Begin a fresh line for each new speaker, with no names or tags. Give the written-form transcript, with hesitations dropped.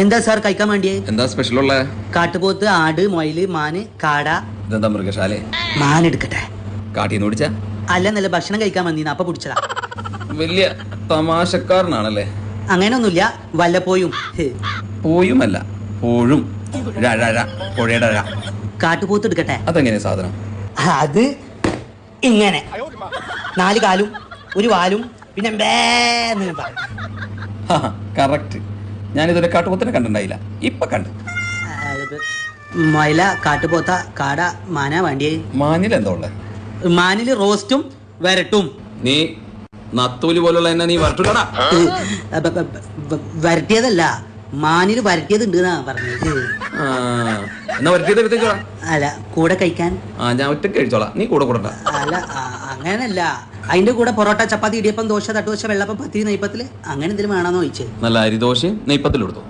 എന്താ സാർ കഴിക്കാൻ വേണ്ടിയേ?
എന്താ സ്പെഷ്യൽ ഉള്ള?
കാട്ടുപോത്ത്, ആട്, മൊയില്, മാന്, കാട.
ഇതെന്താ മൃഗശാലേ?
മാൻ എടുക്കട്ടെ.
കാട്ടിന്ന് പിടിച്ച?
അല്ല, നല്ല ഭക്ഷണം കഴിക്കാൻ വന്നീന്ന് അപ്പൊ പിടിച്ചതാ.
വലിയ തമാശക്കാരനാണല്ലേ?
അങ്ങനെയൊന്നുമില്ല, വല്ലപ്പോയും.
പോയുമല്ല, പോഴും. പുഴയുടെ ഴ.
കാട്ടുപോത്ത് എടുക്കട്ടെ.
അതെങ്ങനെ സാധനം?
അത് ഇങ്ങനെ 4 കാലും 1 വാലും പിന്നെ
കറക്റ്റ്. ഞാനിതൊരു കാട്ടുപോത്തിനെ കണ്ടിട്ടുണ്ടായില്ല, ഇപ്പൊ കണ്ടു.
മൊയില, കാട്ടുപോത്ത, കാട, മാന വേണ്ടിയേ?
മാനിൽ എന്താ ഉള്ളത്?
മാനില് റോസ്റ്റും വരട്ടും.
നീ നത്തൂല് പോലുള്ള എന്നെ നീ വരട്ടൂടാ.
വരട്ടിയതല്ല, മാനില് വരട്ടിയത് ഉണ്ട് എന്നാ പറഞ്ഞത്.
എന്നാ വരട്ടിയത് എടുത്തേക്കോളാം.
അല്ല, കൂടെ കഴിക്കാൻ.
ഞാൻ ഒറ്റയ്ക്ക് കഴിച്ചോളാം, നീ കൂടെ കൂടണ്ട.
അല്ല, അങ്ങനല്ല. അതിന്റെ കൂടെ പൊറോട്ട, ചപ്പാത്തി, ഇടിയപ്പം, ദോശ, തട്ടുദോശ, വെള്ളപ്പം, പത്തിരി, നെയ്പ്പത്തില് അങ്ങനെ എന്തെങ്കിലും വേണമെന്ന് ചോദിച്ചേ.
നല്ല അരിദോശയും നെയ്പ്പത്തിലും എടുത്തു.